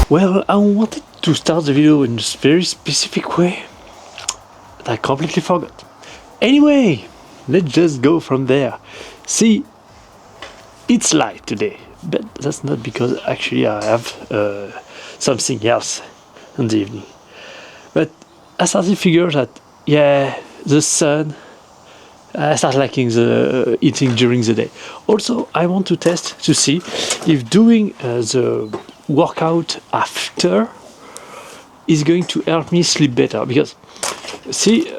Well, I wanted to start the video in a very specific way that I completely forgot. Anyway, let's just go from there. See, it's light today, but that's not because actually I have something else in the evening. But I started to figure that, yeah, the sun, I start liking the eating during the day. Also, I want to test to see if doing the workout after is going to help me sleep better. Because, see,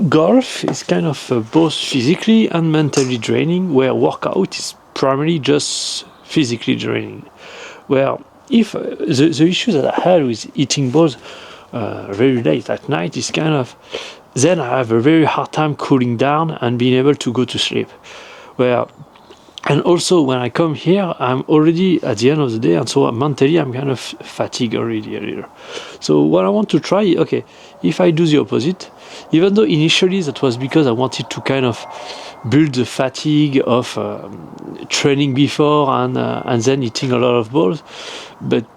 golf is kind of both physically and mentally draining, where workout is primarily just physically draining. Where if the issue that I had with eating balls very late at night is kind of, then I have a very hard time cooling down and being able to go to sleep. And also when I come here, I'm already at the end of the day, and so mentally I'm kind of fatigued already a little. So what I want to try, okay, if I do the opposite, even though initially that was because I wanted to kind of build the fatigue of training before and then eating a lot of balls, but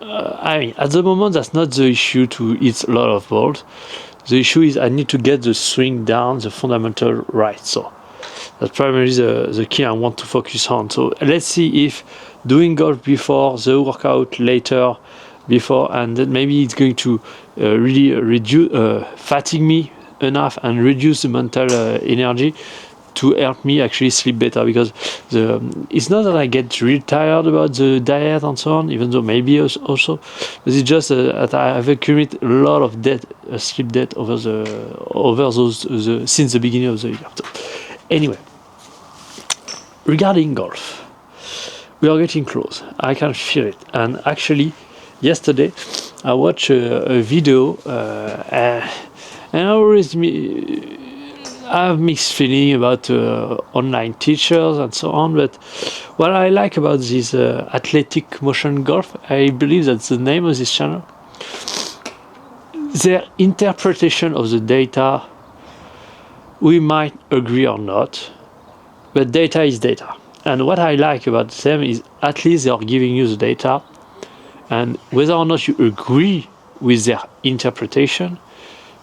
I mean, at the moment that's not the issue to eat a lot of balls. The issue is I need to get the swing down, the fundamental right. So that's primarily the key I want to focus on. So let's see if doing golf before, the workout later, before, and then maybe it's going to really reduce, fatigue me enough and reduce the mental energy to help me actually sleep better. Because it's not that I get really tired about the diet and so on, even though maybe also, but it's just that I have accumulated a lot of debt, sleep debt over those since the beginning of the year. So, anyway, regarding golf, we are getting close. I can feel it. And actually, yesterday I watched a video, and I always I have mixed feeling about online teachers and so on. But what I like about this athletic motion golf, I believe that's the name of this channel, their interpretation of the data, we might agree or not, but data is data. And what I like about them is at least they are giving you the data, and whether or not you agree with their interpretation,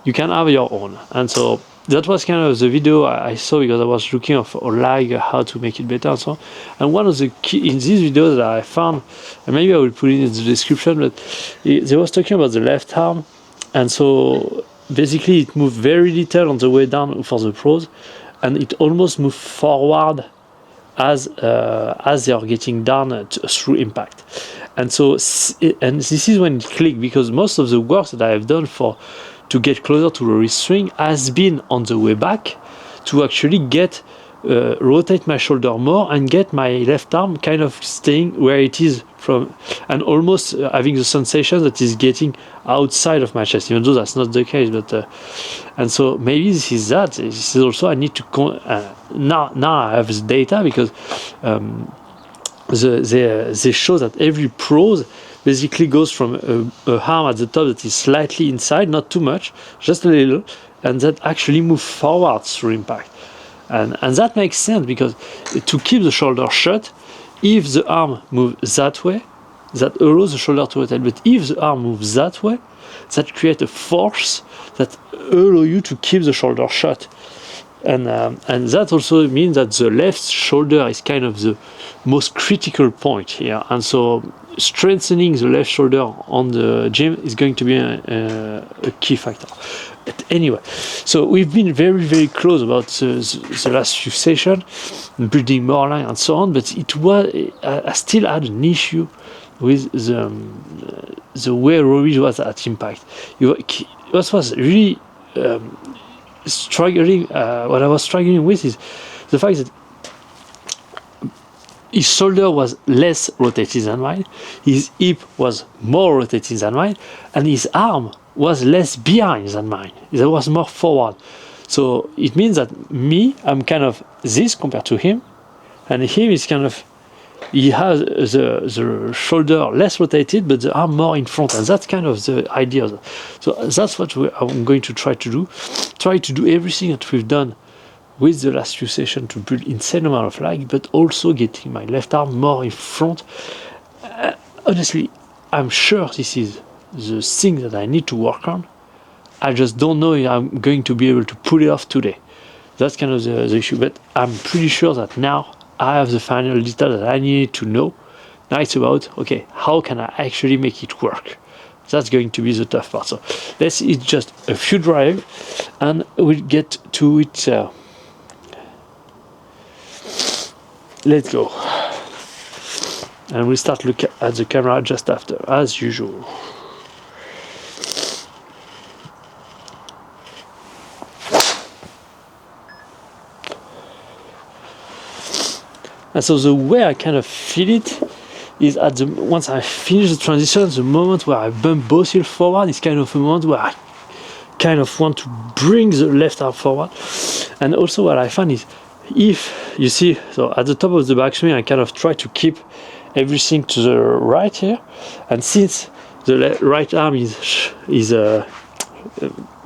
you can have your own. And so that was kind of the video I saw, because I was looking for like how to make it better and so on. And one of the key in this video that I found, and maybe I will put it in the description, but they was talking about the left arm, and so basically it moved very little on the way down for the pros, and it almost moved forward as they are getting down through impact. And so and this is when it clicked, because most of the work that I have done to get closer to the wrist swing has been on the way back to actually get rotate my shoulder more and get my left arm kind of staying where it is from, and almost having the sensation that is getting outside of my chest, even though that's not the case. But and so maybe this is that. This is also I need to now I have the data, because they show that every pros basically goes from a arm at the top that is slightly inside, not too much, just a little, and that actually move forward through impact. And that makes sense, because to keep the shoulder shut, if the arm moves that way, that allows the shoulder to rotate. But if the arm moves that way, that creates a force that allows you to keep the shoulder shut. And that also means that the left shoulder is kind of the most critical point here. And so strengthening the left shoulder on the gym is going to be a key factor. But anyway, so we've been very, very close about the last few sessions, building more line and so on, but I still had an issue with the way Rory was at impact. What was really struggling, what I was struggling with is the fact that his shoulder was less rotated than mine, his hip was more rotated than mine, and his arm was less behind than mine. It was more forward. So it means that I'm kind of this compared to him, and him is kind of, he has the shoulder less rotated, but the arm more in front, and that's kind of the idea. So that's what I'm going to try to do. Try to do everything that we've done with the last few sessions to build insane amount of lag, but also getting my left arm more in front. Honestly, I'm sure this is the thing that I need to work on. I just don't know if I'm going to be able to pull it off today. That's kind of the issue, but I'm pretty sure that now I have the final detail that I need to know. Now it's about, okay, how can I actually make it work? That's going to be the tough part. So let's eat just a few drive and we'll get to it. Let's go. And we'll start looking at the camera just after, as usual. And so the way I kind of feel it is at the once I finish the transition, the moment where I bump both heels forward is kind of a moment where I kind of want to bring the left arm forward. And also what I find is, if you see, so at the top of the backswing, I kind of try to keep everything to the right here, and since the right arm is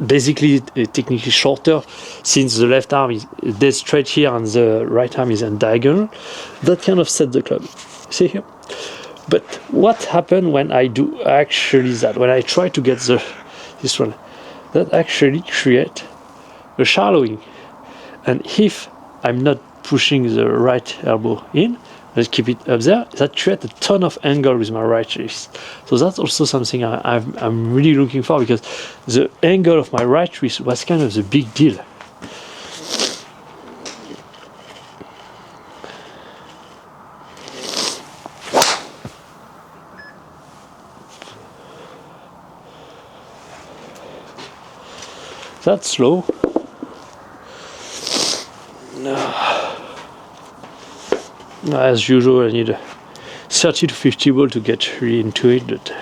basically technically shorter, since the left arm is dead straight here and the right arm is in diagonal, that kind of sets the club. See here? But what happened when I do actually that, when I try to get this one, that actually create a shallowing. And if I'm not pushing the right elbow in, let's keep it up there, that creates a ton of angle with my right wrist. So that's also something I'm really looking for, because the angle of my right wrist was kind of the big deal. That's slow. As usual, I need a 30 to 50 ball to get really into it, but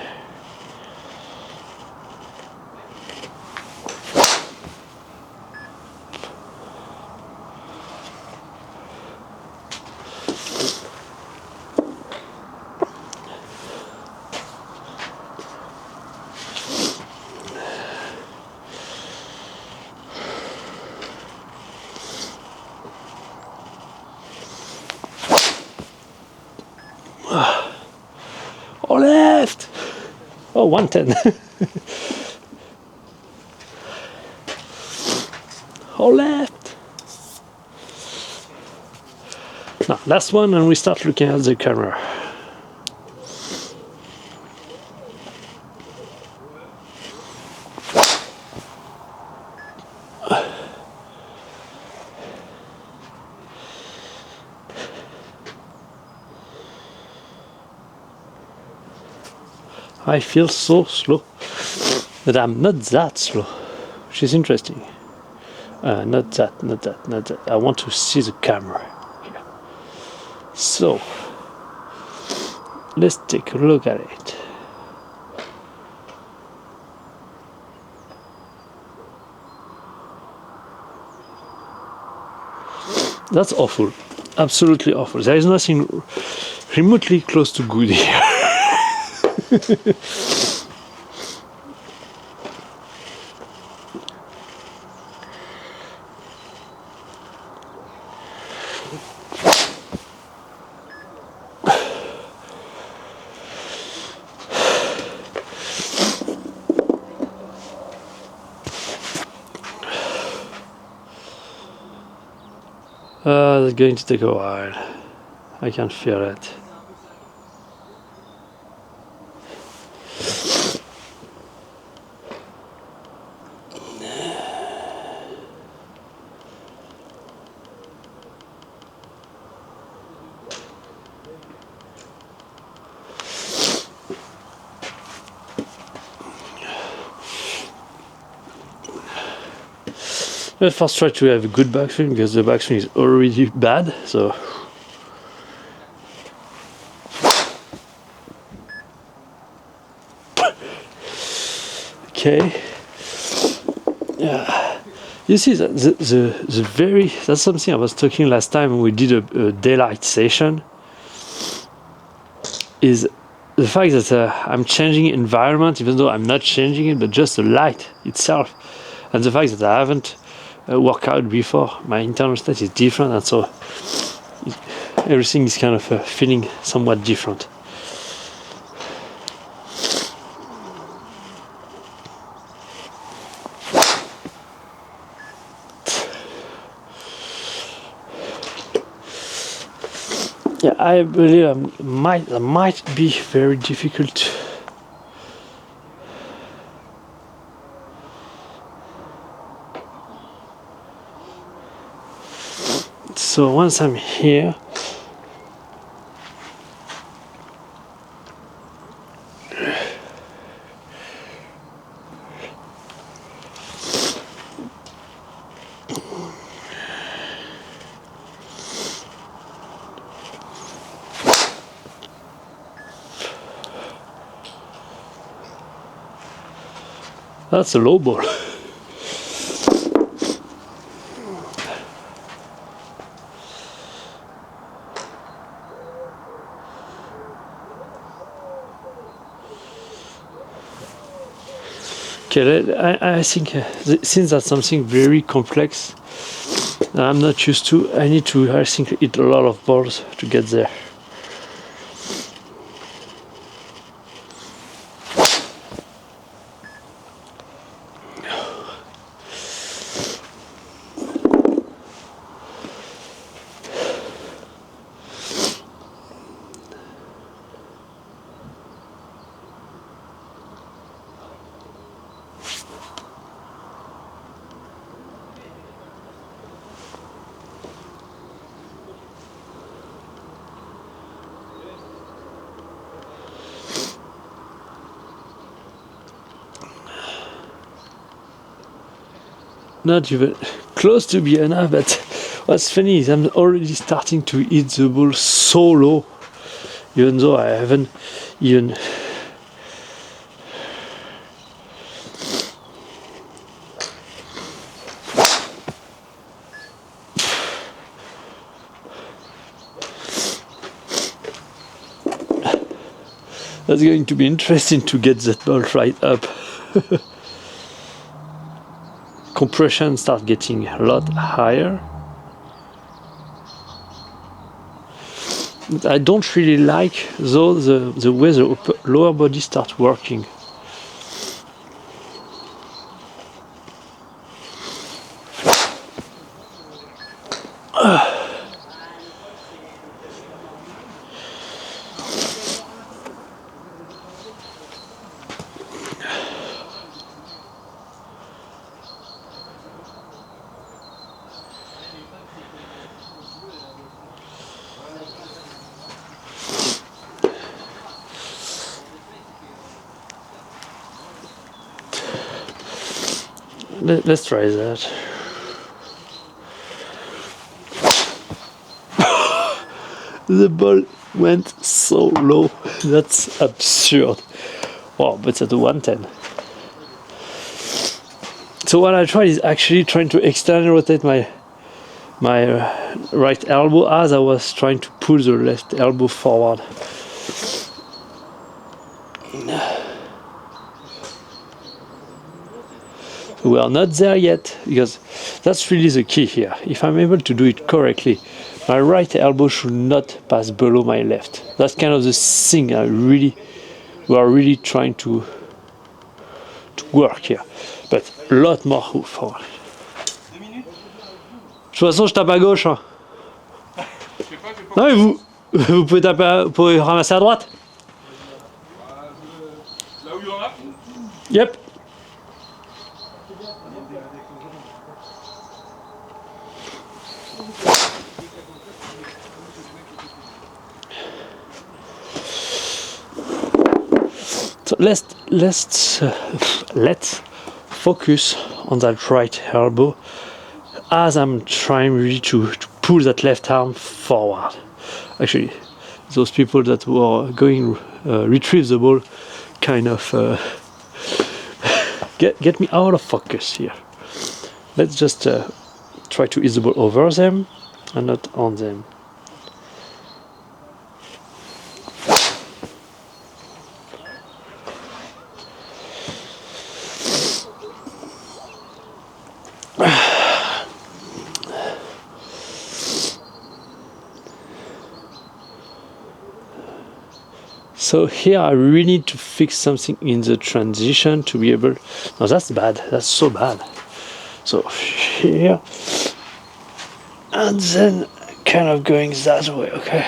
or left. Oh, 110. Or left. Now, last one, and we start looking at the camera. I feel so slow, but I'm not that slow, which is interesting. Not that. I want to see the camera here. So, let's take a look at it. That's awful. Absolutely awful. There is nothing remotely close to good here. It's going to take a while. I can feel it. Let's first try to have a good backswing, because the backswing is already bad, so. Okay. Yeah. You see that the very, that's something I was talking last time when we did a daylight session, is the fact that I'm changing environment, even though I'm not changing it, but just the light itself, and the fact that I haven't workout before, my internal state is different, and so everything is kind of feeling somewhat different. Yeah, I believe that might be very difficult. So once I'm here, that's a low ball. Okay, I think since that's something very complex that I'm not used to, I need to, I think, hit a lot of balls to get there. Not even close to be enough, but what's funny is I'm already starting to hit the ball so low, even though I haven't even. That's going to be interesting to get that ball right up. Compression starts getting a lot higher. I don't really like though the way the lower body starts working. Let's try that. The ball went so low. That's absurd. Wow, but it's at 110. So what I tried is actually trying to externally rotate my right elbow as I was trying to pull the left elbow forward. We are not there yet, because that's really the key here. If I'm able to do it correctly, my right elbow should not pass below my left. That's kind of the thing we are really trying to work here. But a lot more forward. De toute façon, je tape à gauche. Hein. Non mais vous pouvez taper, vous pouvez ramasser à droite. Là où il y en a. Yep. So let's focus on that right elbow as I'm trying really to pull that left arm forward. Actually, those people that were going retrieve the ball kind of get me out of focus here. Let's just try to hit the ball over them and not on them. So here I really need to fix something in the transition to be able. No, that's bad. That's so bad. So here and then kind of going that way. Okay.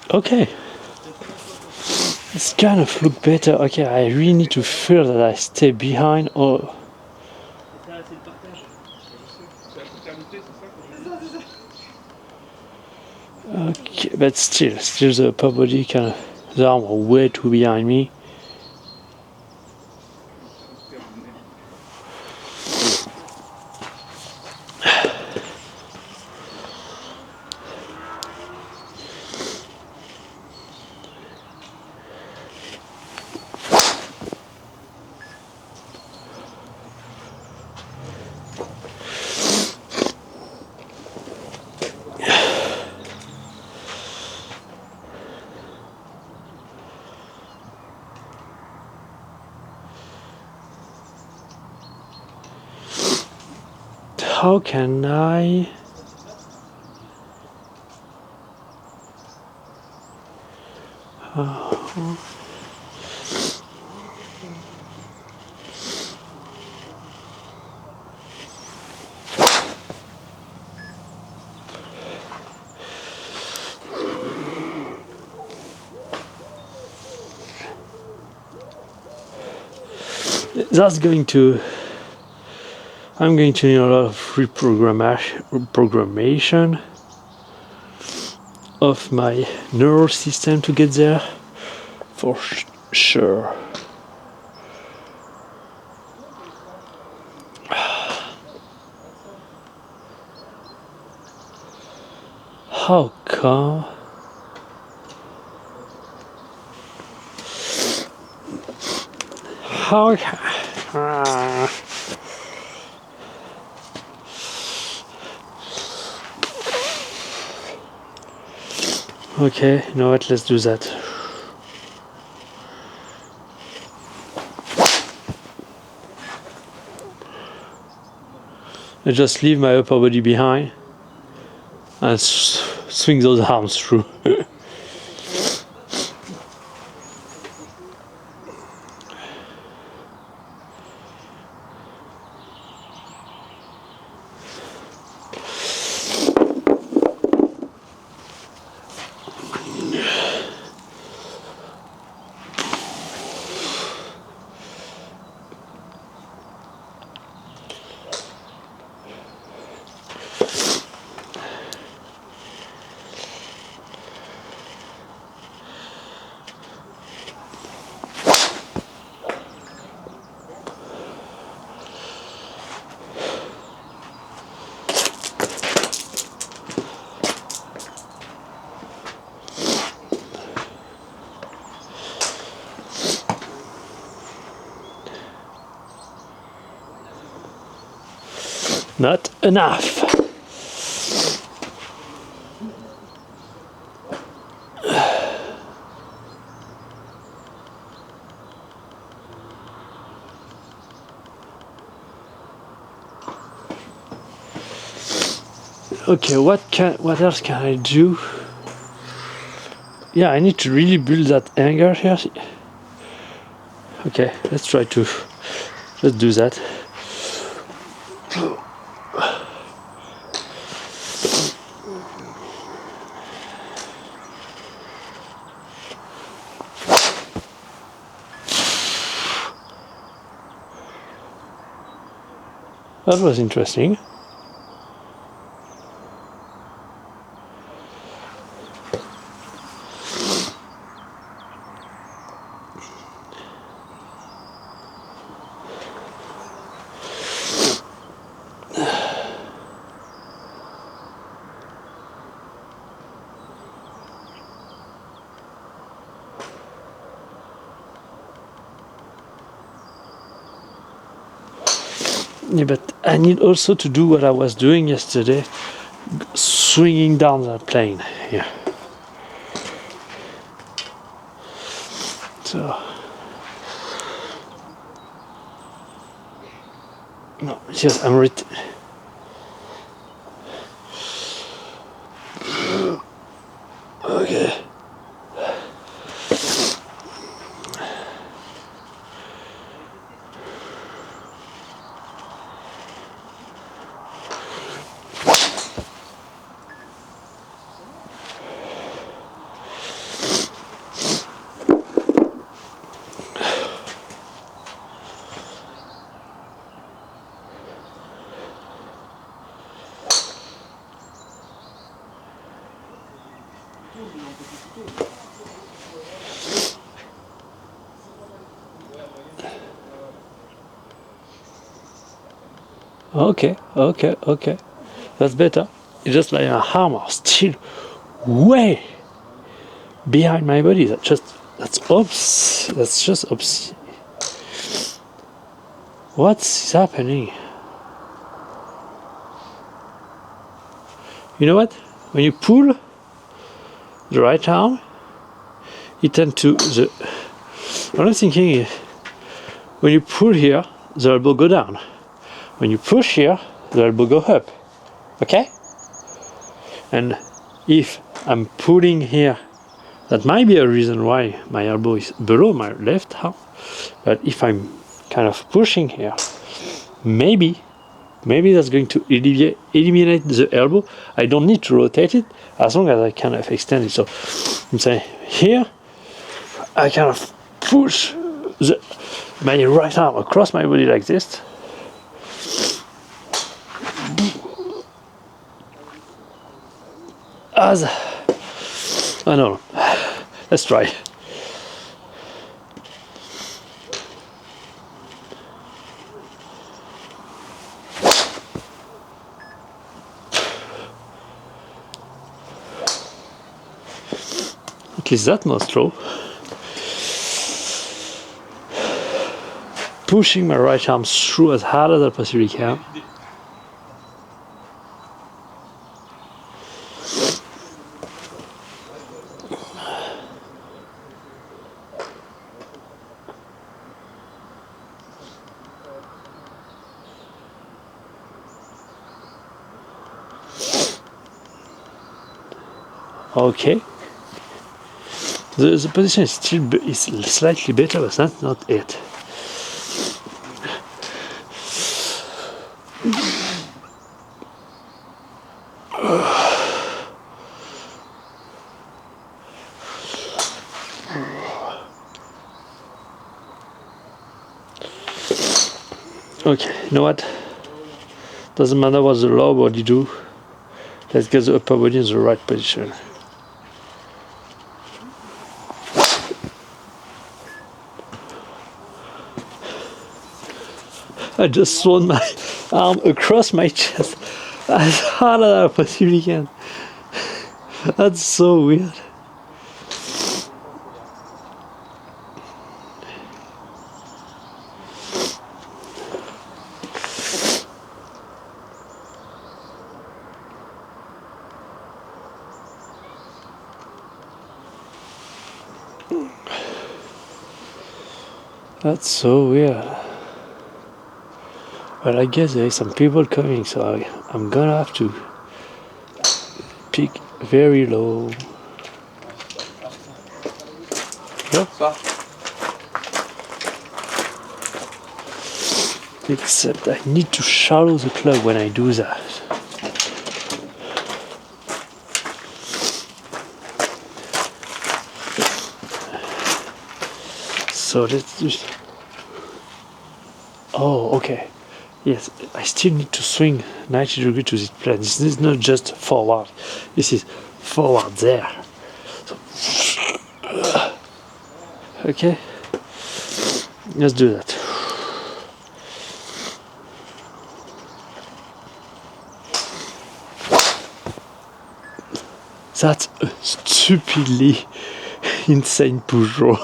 Okay. It's kind of look better. Okay, I really need to fear that I stay behind or... Okay, but still the upper body kind of... The arm are way too behind me. How can I... That's going to... I'm going to need a lot of reprogrammation of my neural system to get there, for sure. How come? How? Okay, you know what? Let's do that. I just leave my upper body behind and swing those arms through. Not enough. Okay, what else can I do? Yeah, I need to really build that angle here. Okay, let's do that. That was interesting. Yeah, but I need also to do what I was doing yesterday, swinging down that plane here. So, no, yes, I'm ready. Okay. Okay, okay, okay. That's better. It's just like my arm are still way behind my body. That's just oops. What's happening? You know what? When you pull the right arm, it tends to the. What I'm thinking is, when you pull here, the elbow go down. When you push here, the elbow go up. Okay? And if I'm pulling here, that might be a reason why my elbow is below my left arm. But if I'm kind of pushing here, maybe that's going to eliminate the elbow. I don't need to rotate it as long as I kind of extend it. So I'm saying here, I kind of push my right arm across my body like this. As I don't know. Let's try. At least that nostril. Pushing my right arm through as hard as I possibly can. Okay. The position is still is slightly better, but that's not it. Okay, you know what? Doesn't matter what the lower body do. Let's get the upper body in the right position. I just thrown my arm across my chest as hard as I possibly can. That's so weird. That's so weird. But I guess there is some people coming, so I'm gonna have to pick very low. Yeah. Except I need to shallow the club when I do that. So let's just. Oh, okay. Yes, I still need to swing 90 degrees to this plane. This is not just forward. This is forward there. So, okay. Let's do that. That's a stupidly insane push draw.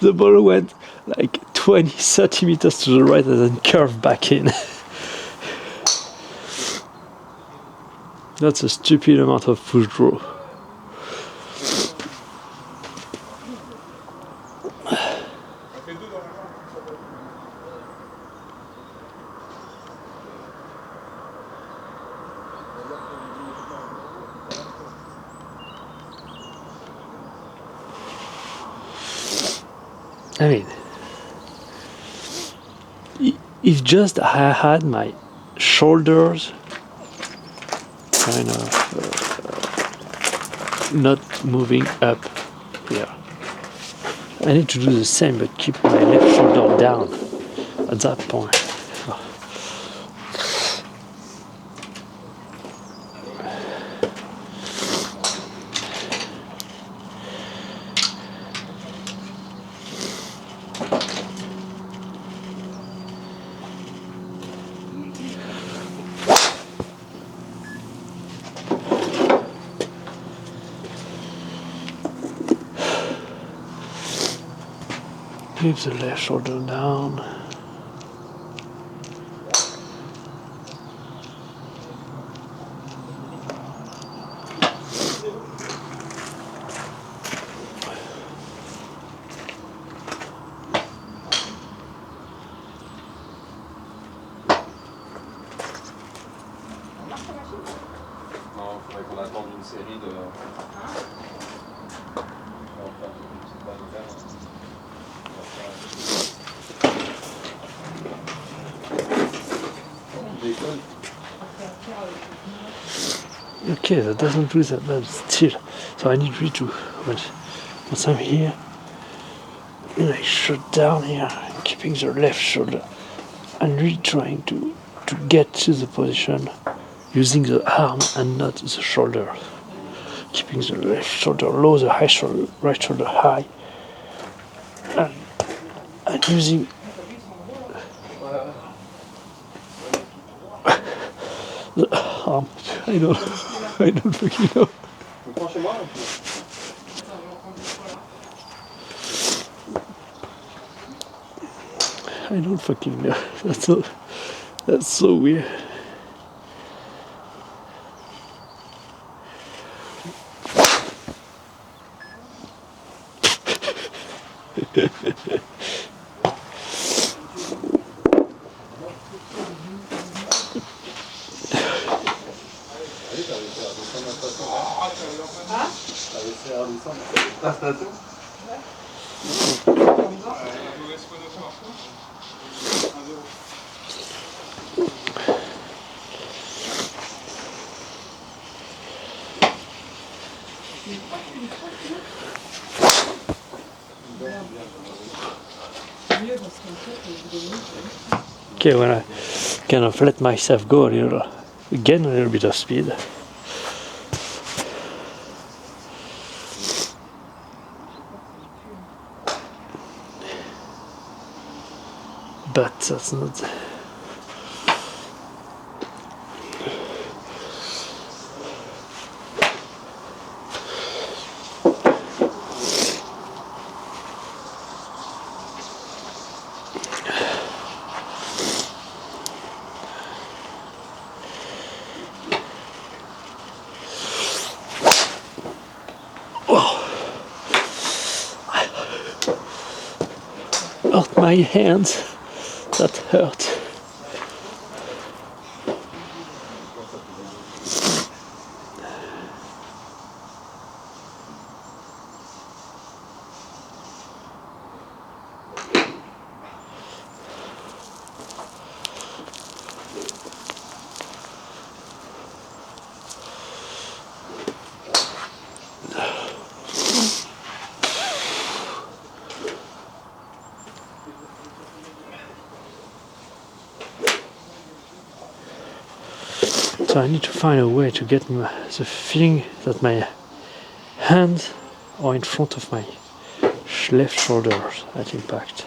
The ball went like 20-30 meters to the right and then curved back in. That's a stupid amount of push draw. I mean, if just I had my shoulders kind of not moving up here. I need to do the same, but keep my left shoulder down at that point. Keep the left shoulder down. Non, il faudrait qu'on attende une série de. Okay, that doesn't do that bad still. So I need really to, once I'm here, I shut down here, keeping the left shoulder, and really trying to get to the position using the arm and not the shoulder. Keeping the left shoulder low, the right shoulder high, and using the arm. I don't fucking know. I don't fucking know. That's so weird. Okay, when I kind of let myself go a little, gain a little bit of speed. But that's not. Hurt my hands. That hurt. So I need to find a way to get the feeling that my hands are in front of my left shoulder at impact.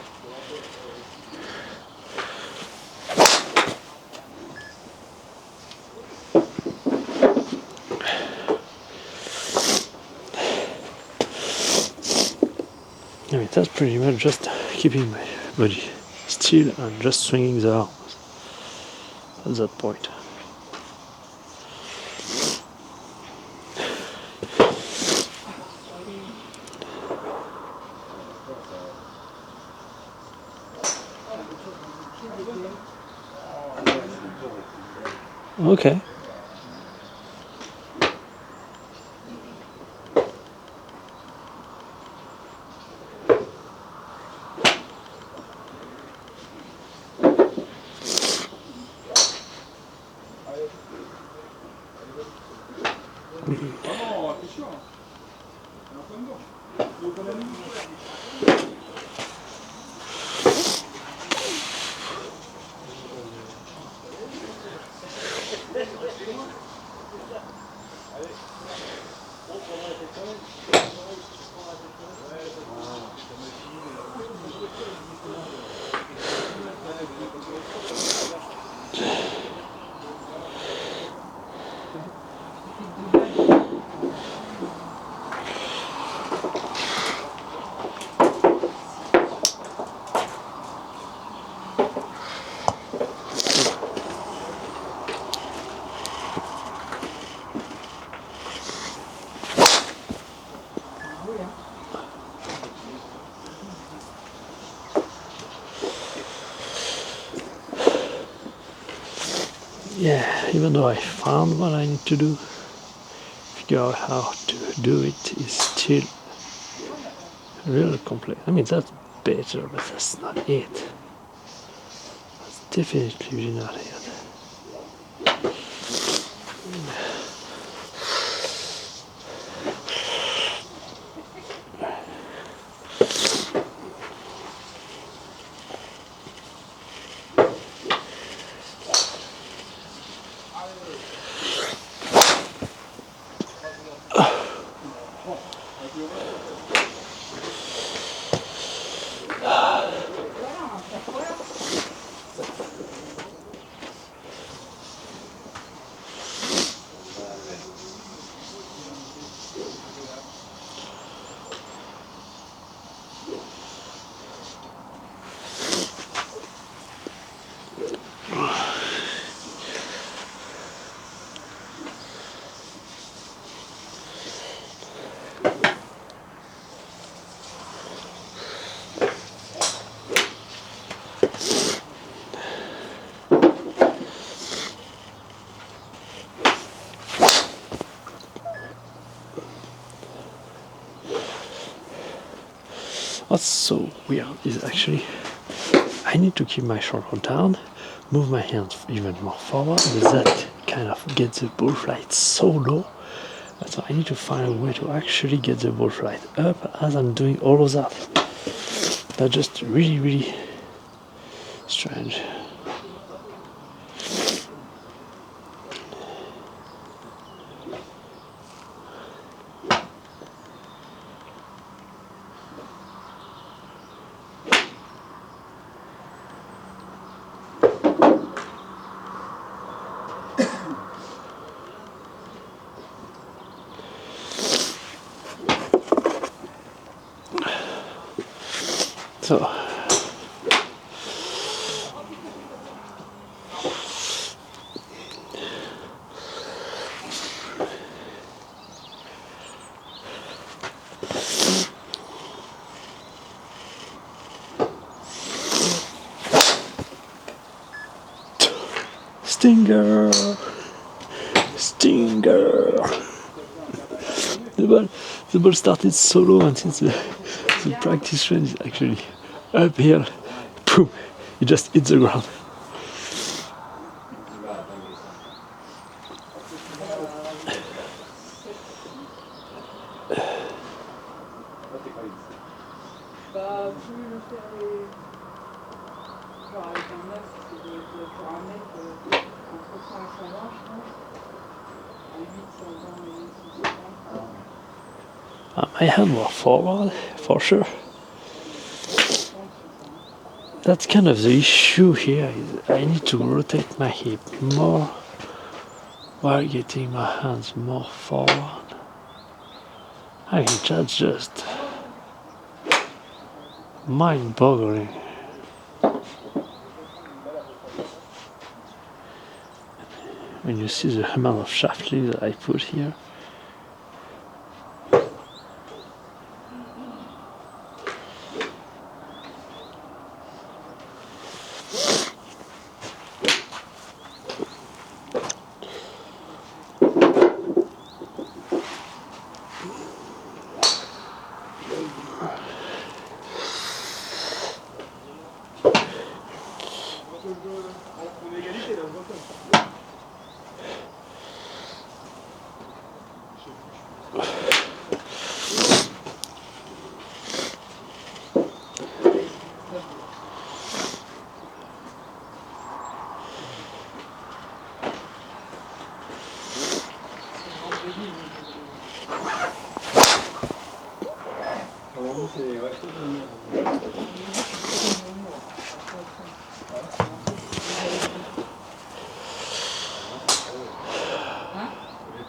I mean, that's pretty much just keeping my body still and just swinging the arms at that point. Okay. even though I found what I need to do, figure out how to do it is still really complex. I mean, that's better, but that's not it. That's definitely not it. What's so weird is actually I need to keep my shoulder down, move my hands even more forward, but that kind of gets the ball flight so low. So I need to find a way to actually get the ball flight up as I'm doing all of that. That's just really, really strange. So Stinger! Stinger! The ball started so low, and since the practice range is actually uphill, boom, it just hit the ground. Bah, plus le faire les... Genre avec un 9, c'est pour un mec entre 100 et 120, je pense. À 8, 120 et 150. My hand was forward, for sure. That's kind of the issue here, is I need to rotate my hip more while getting my hands more forward. I mean, that's just mind-boggling. When you see the amount of shaft lead that I put here.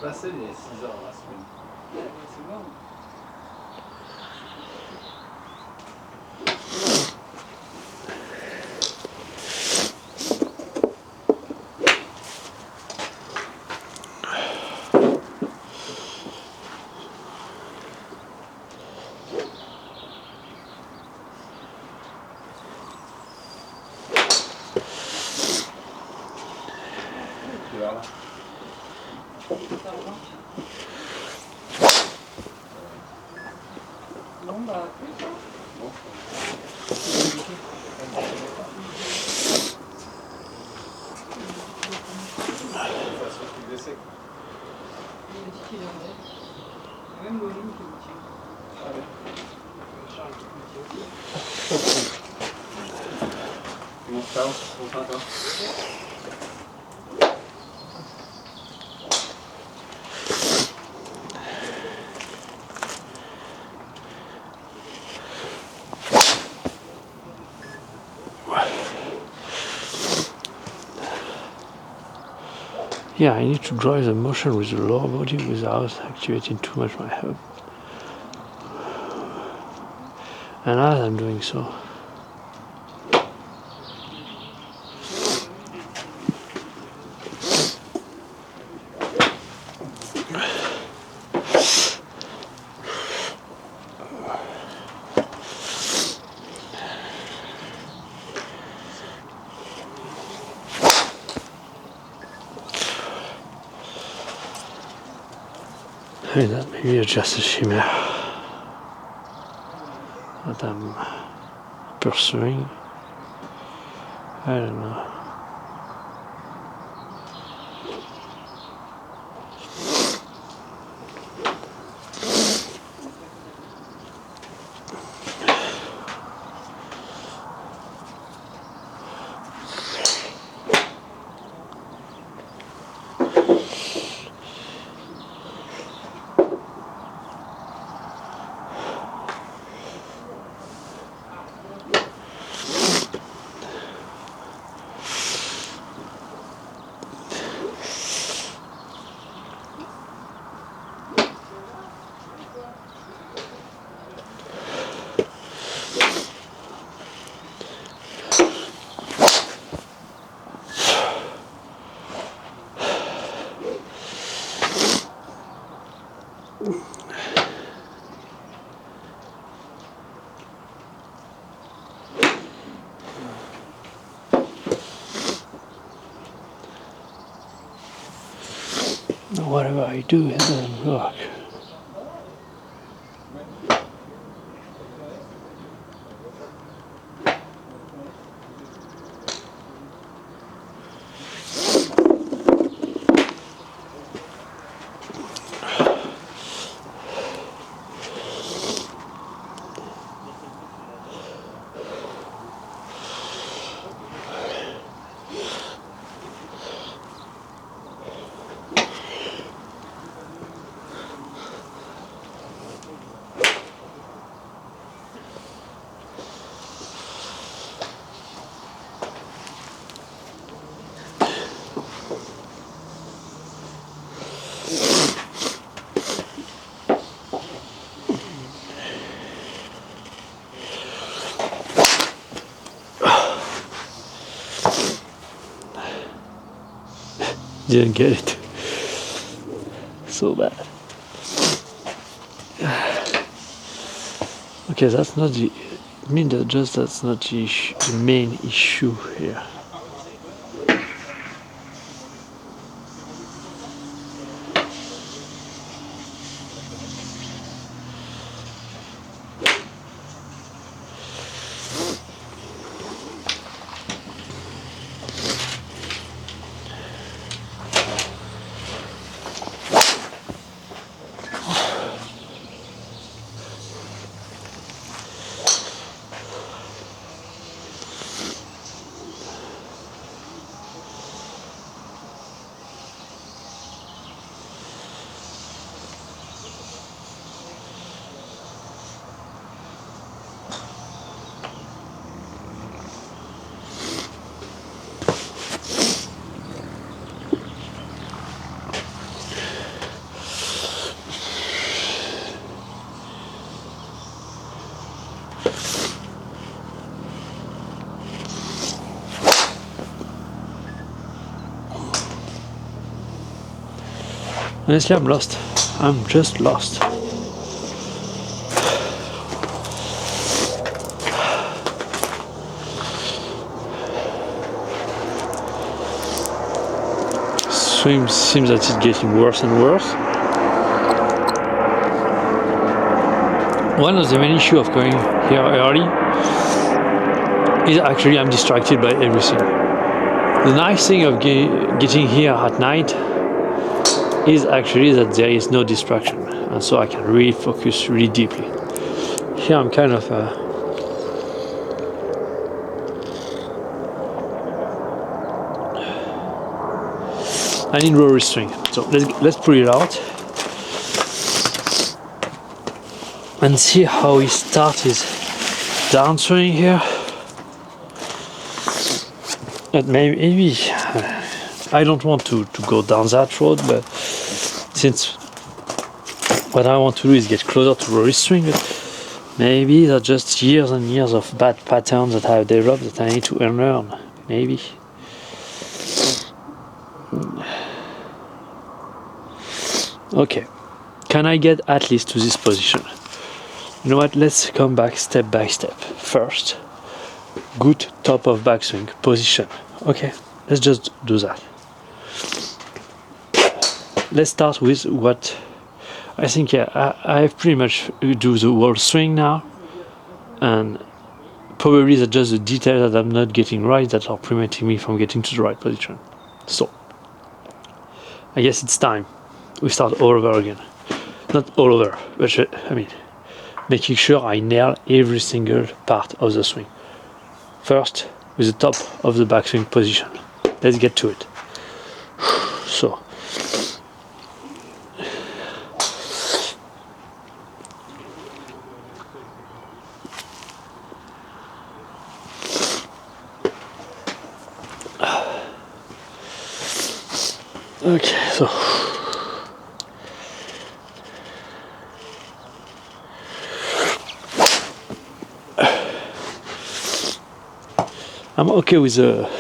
Passer les 6 heures la semaine. Ouais, c'est bon. Tu verras là. Ça marche. Bon, bah, à plus, hein. Il a dit qu'il viendrait. Il y a même Volume qui me tient. Comment ça, on se retrouve toi? Yeah, I need to drive the motion with the lower body without activating too much my hub. And as I'm doing so, hey, that maybe just a shimmer that I'm pursuing. I don't know. Whatever I do, it doesn't work. Didn't get it. So bad. Okay, that's not the. I mean, that just that's not the main issue here. Honestly, I'm lost. I'm just lost. swing seems that it's getting worse and worse. One of the main issues of going here early is actually I'm distracted by everything. The nice thing of getting here at night is actually that there is no distraction, and so I can really focus really deeply. Here I'm kind of I need Rory string, so let's pull it out and see how he starts his downswing here. And maybe I don't want to go down that road, but since what I want to do is get closer to Rory's swing, maybe that's just years and years of bad patterns that I've developed that I need to unlearn. Maybe. Okay, can I get at least to this position? You know what, let's come back step by step. First, good top of backswing position. Okay, let's just do that. Let's start with what I think, yeah, I pretty much do the whole swing now, and probably that's just the details that I'm not getting right that are preventing me from getting to the right position. So, I guess it's time we start all over again. Not all over, but I mean, making sure I nail every single part of the swing. First, with the top of the backswing position. Let's get to it. So, okay, so I'm okay with the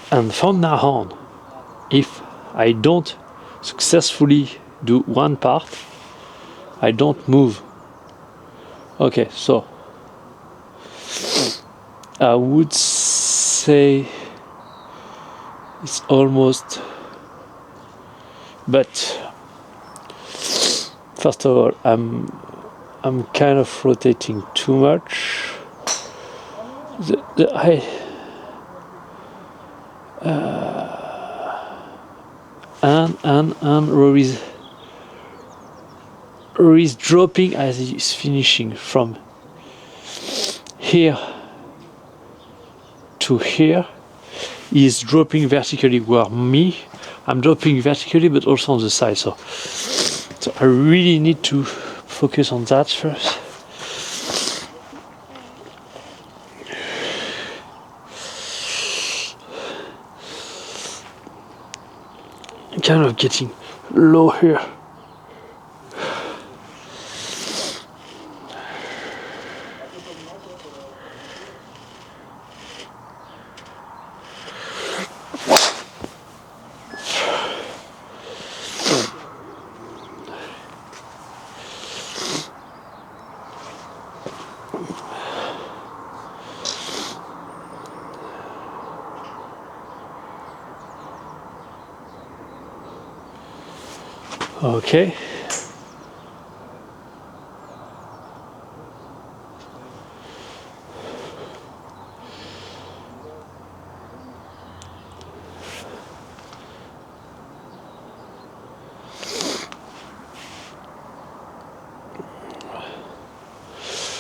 and from now on, if I don't successfully do one part, I don't move. Okay, so I would say it's almost, but first of all, I'm kind of rotating too much. And Rory's dropping as he's finishing from here to here. He's dropping vertically, where I'm dropping vertically but also on the side. So I really need to focus on that first. I'm kind of getting low here. Okay.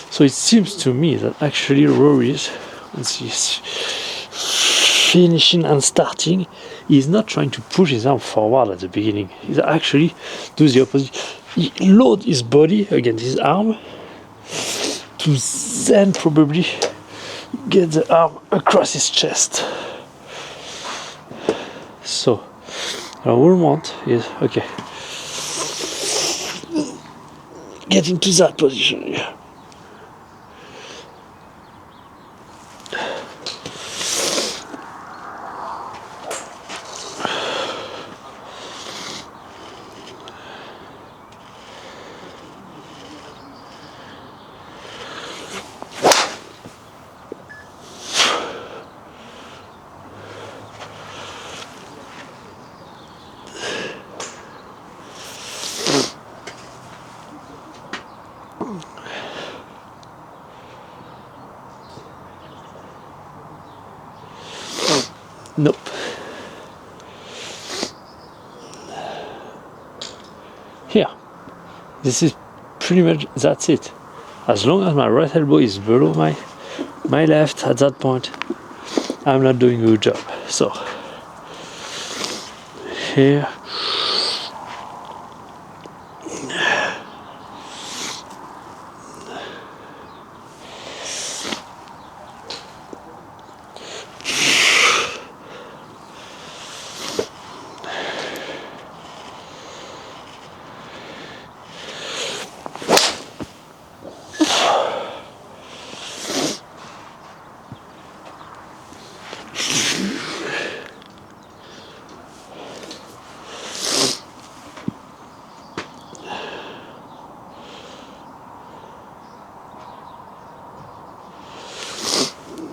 So it seems to me that actually Rory's, once he's finishing and starting, he's not trying to push his arm forward at the beginning. He's actually does the opposite. He loads his body against his arm to then probably get the arm across his chest. So what we want is, okay, get into that position here. This is pretty much, that's it. As long as my right elbow is below my left at that point, I'm not doing a good job. So here,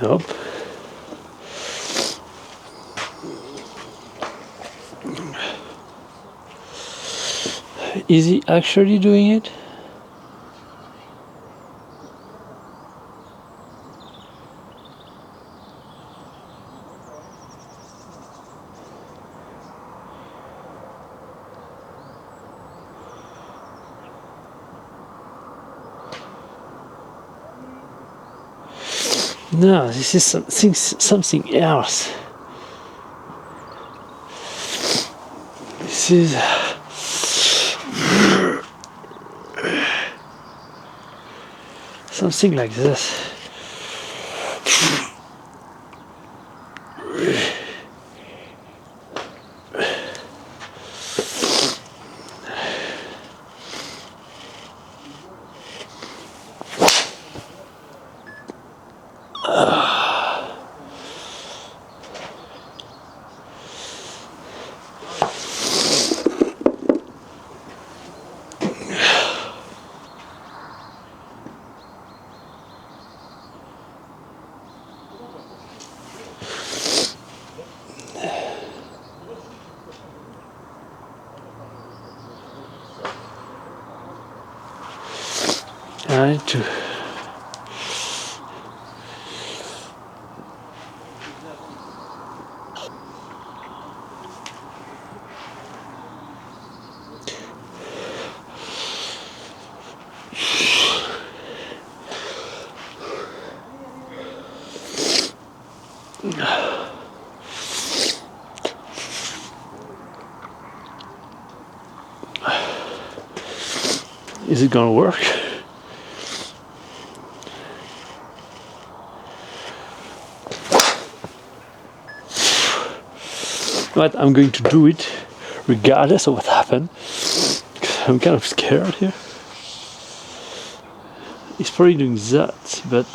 nope. Is he actually doing it? No, this is something else. This is something like this. I need to. Is it gonna work? But I'm going to do it regardless of what happened. I'm kind of scared here. He's probably doing that, but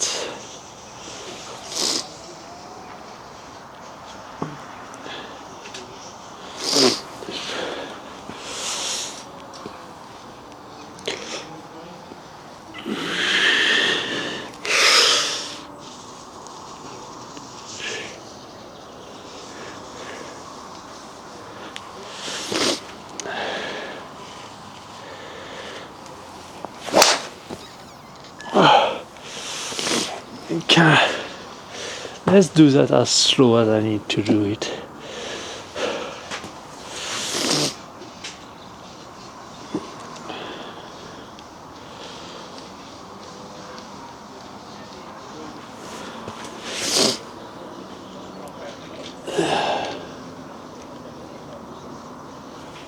let's do that as slow as I need to do it.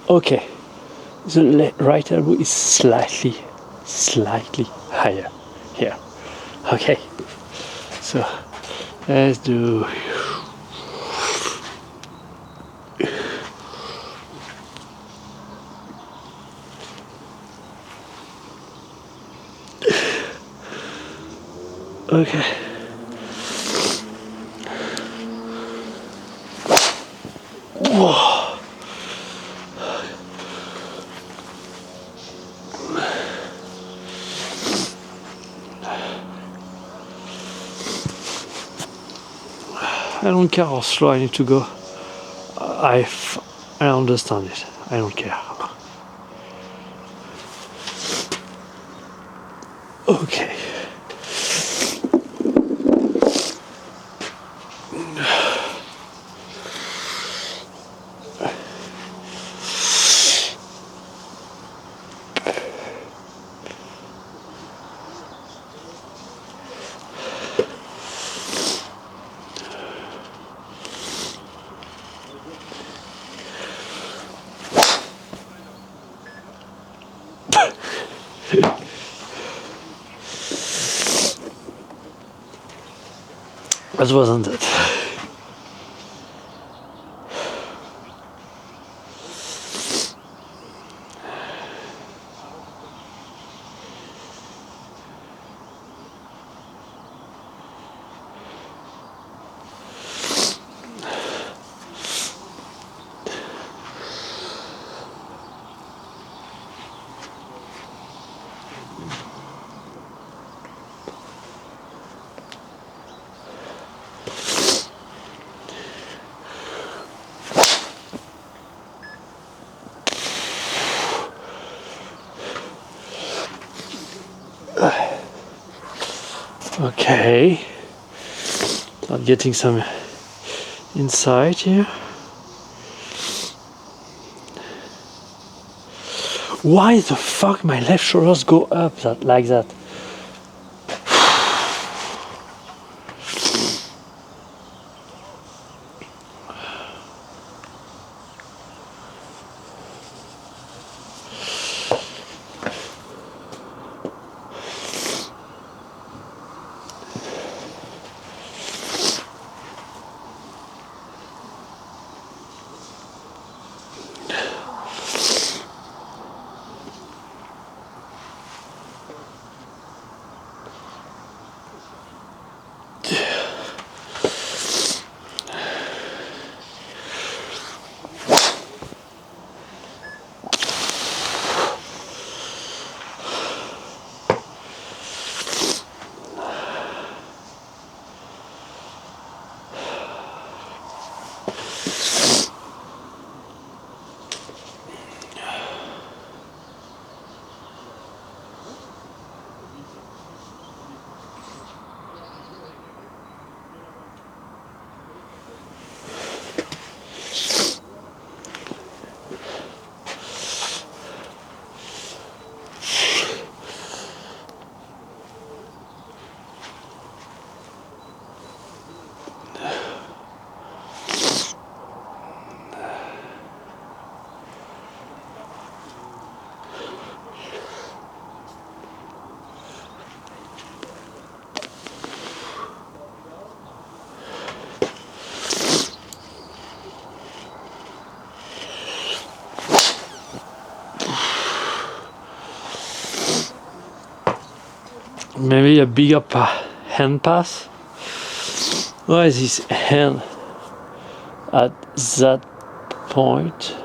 Okay, the right elbow is slightly higher here. Okay, so let's do. Okay. Whoa. I don't care how slow I need to go. I understand it. I don't care. Okay. That wasn't it. Okay, start getting some insight here. Why the fuck my left shoulders go up like that? Maybe a bigger hand pass. Why is his hand at that point?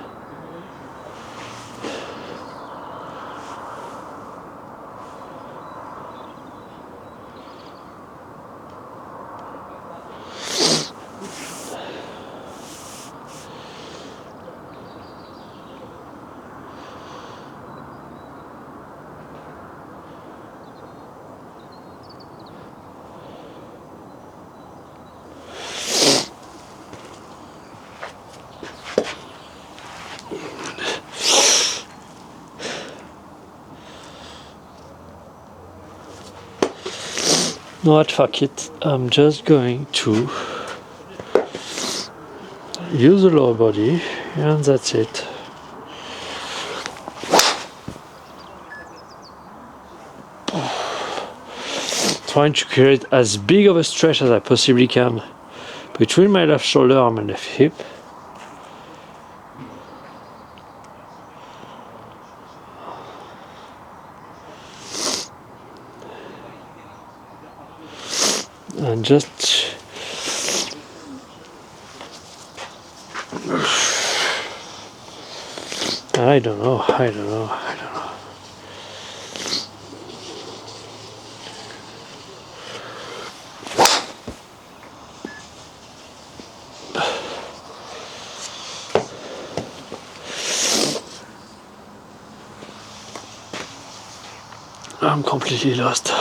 No, what, fuck it. I'm just going to use the lower body and that's it. Trying to create as big of a stretch as I possibly can between my left shoulder and my left hip. And just I don't know. I'm completely lost.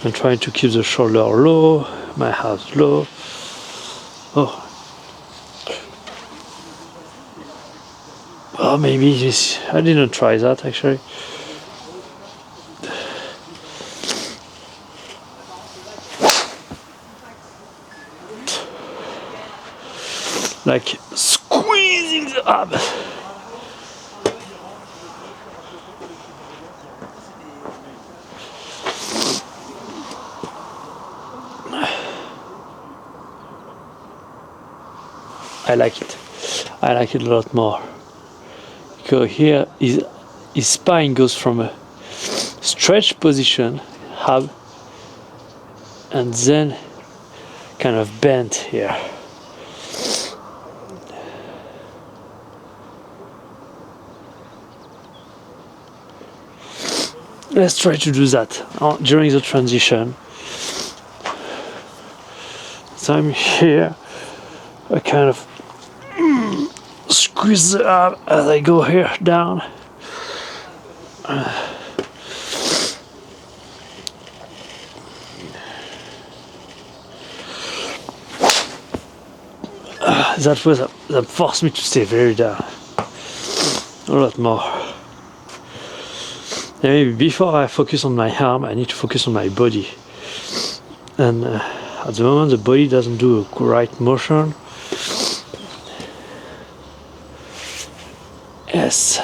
I'm trying to keep the shoulder low, my heart low. Oh, maybe this. I didn't try that actually. Like squeezing the arm. I like it. I like it a lot more. Because here his spine goes from a stretched position, hub, and then kind of bent here. Let's try to do that during the transition. So I'm here, I kind of squeeze the ab as I go here down. That forced me to stay very down. A lot more. And maybe before I focus on my arm, I need to focus on my body. And at the moment, the body doesn't do a right motion. Yes.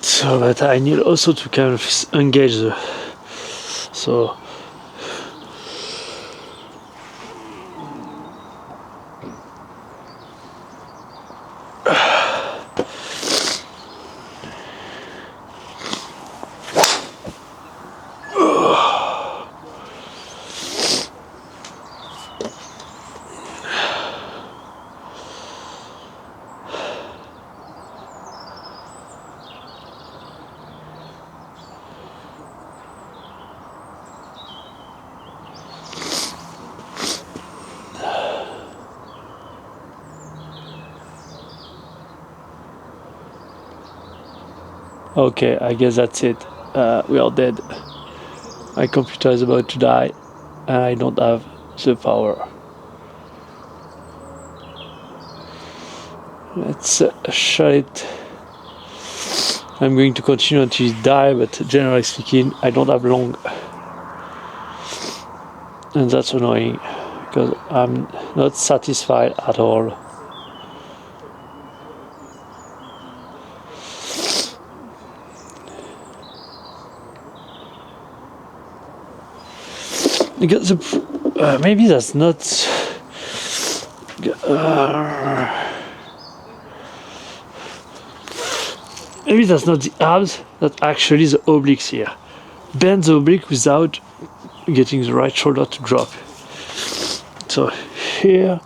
So, but I need also to kind of engage the. So. Okay, I guess that's it. We are dead. My computer is about to die, and I don't have the power. Let's shut it. I'm going to continue until it dies, but generally speaking, I don't have long. And that's annoying, because I'm not satisfied at all. Because maybe that's not. Maybe that's not the abs, that's actually the obliques here. Bend the oblique without getting the right shoulder to drop. So here.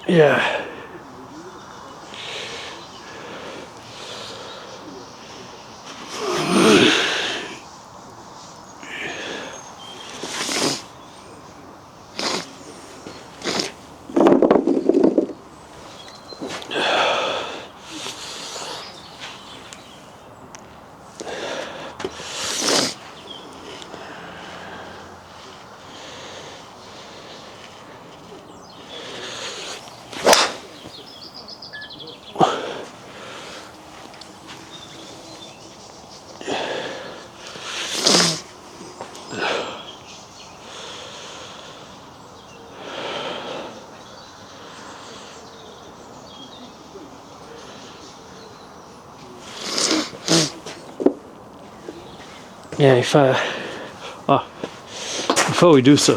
Yeah. Yeah, before we do so,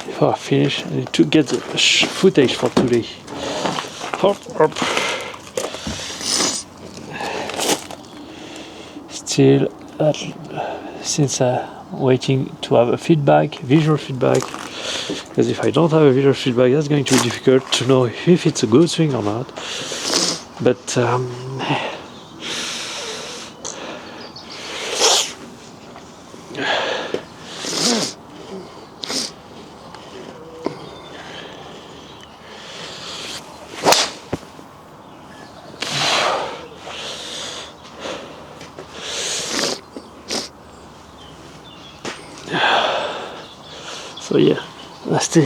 before I finish, I need to get the footage for today. Hop. Still, since I'm waiting to have a visual feedback, because if I don't have a visual feedback, that's going to be difficult to know if it's a good swing or not. But So yeah, that's the.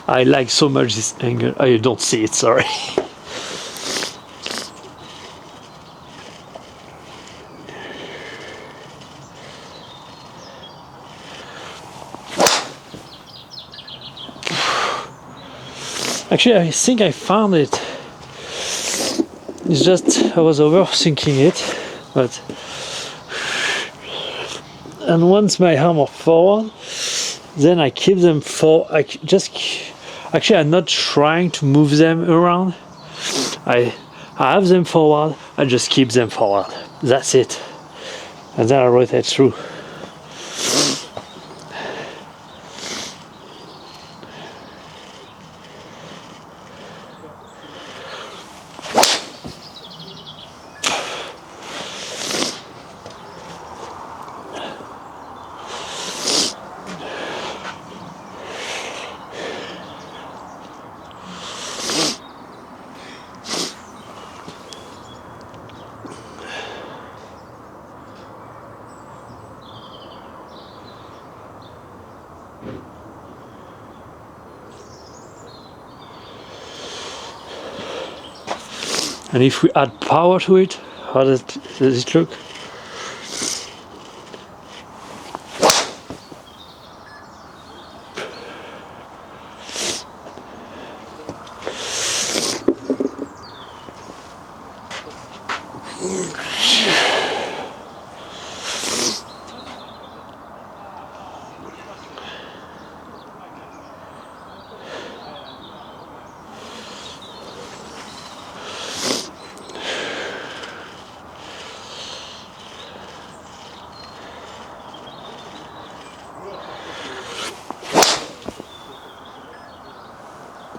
I like so much this angle. Oh, you don't see it, sorry. Actually, I think I found it. It's just I was overthinking it, but and once my arm are forward, then I keep them actually I'm not trying to move them around. I have them forward, I just keep them forward. That's it. And then I rotate through. And if we add power to it, how does it look?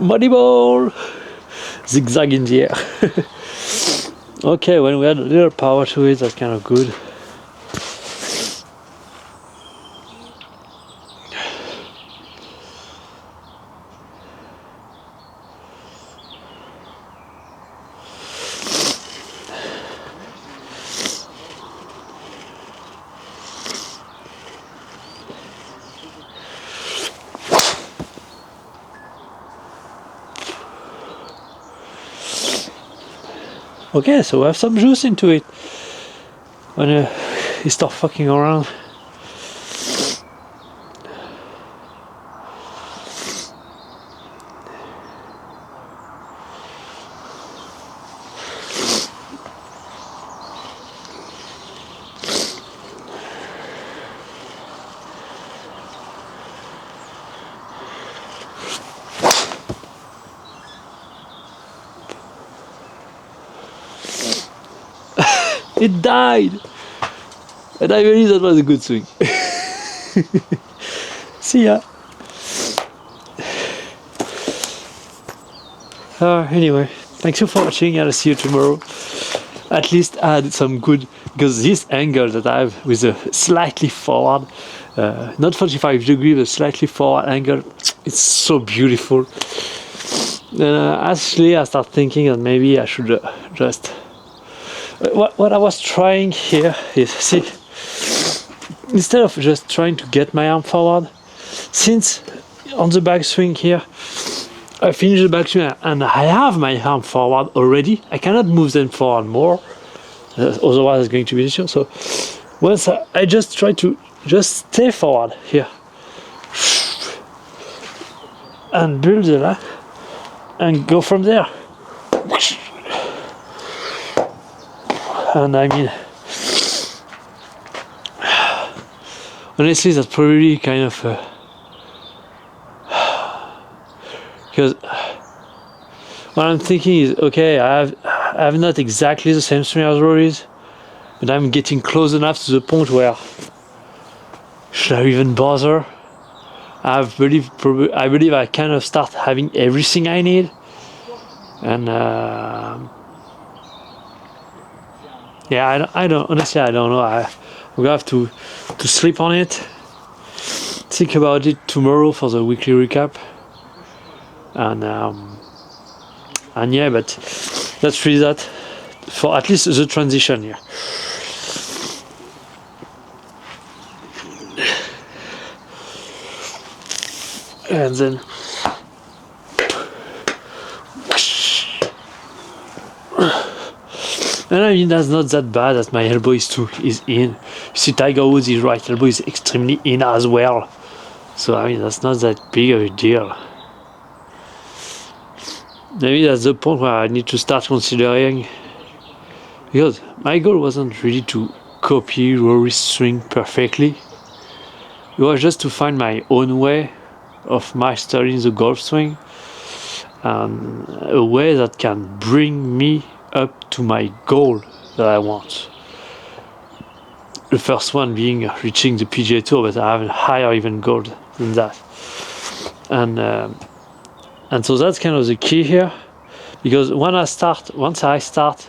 Muddy ball! Zigzag in the air. Okay, when we add a little power to it, that's kind of good. Okay, so we have some juice into it when you start fucking around. It died! And I believe that was a good swing. See ya! Anyway, thanks you for watching and I'll see you tomorrow. At least add some good, because this angle that I have with a slightly forward, not 45 degrees, but slightly forward angle, it's so beautiful. Actually, I start thinking that maybe I should just... What I was trying here is, see, instead of just trying to get my arm forward, since on the backswing here, I finish the backswing and I have my arm forward already, I cannot move them forward more, otherwise it's going to be an issue. So once I just try to just stay forward here and build the line and go from there. And I mean, honestly, that's probably kind of because what I'm thinking is, okay, I have not exactly the same swing as Rory's, but I'm getting close enough to the point where should I even bother? I believe I kind of start having everything I need, and yeah, I don't honestly, I don't know. I'm gonna have to sleep on it, think about it tomorrow for the weekly recap, and yeah, but let's read that for at least the transition here. And then and I mean, that's not that bad that my elbow is in. You see, Tiger Woods' his right elbow is extremely in as well. So I mean, that's not that big of a deal. Maybe that's the point where I need to start considering, because my goal wasn't really to copy Rory's swing perfectly. It was just to find my own way of mastering the golf swing, and a way that can bring me up to my goal that I want. The first one being reaching the PGA Tour, but I have a higher even goal than that. And so that's kind of the key here, because once I start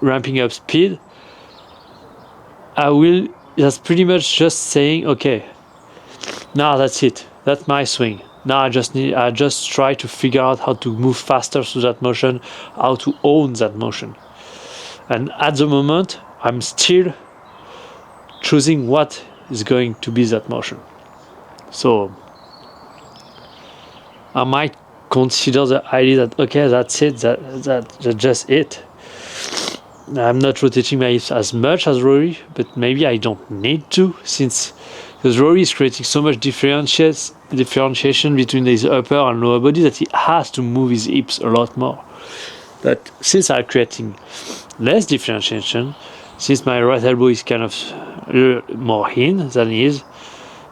ramping up speed, that's pretty much just saying, okay, now that's it. That's my swing. Now I just try to figure out how to move faster through that motion, how to own that motion. And at the moment, I'm still choosing what is going to be that motion. So I might consider the idea that, okay, that's it, that's just it. I'm not rotating my hips as much as Rory, but maybe I don't need to, because Rory is creating so much differentiation between his upper and lower body that he has to move his hips a lot more. But since I'm creating less differentiation, since my right elbow is kind of more in than his,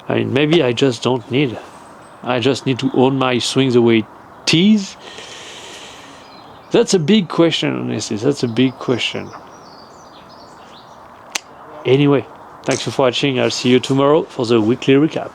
I mean, maybe I just don't need. I just need to own my swing the way it is. That's a big question, honestly. That's a big question. Anyway, thanks for watching. I'll see you tomorrow for the weekly recap.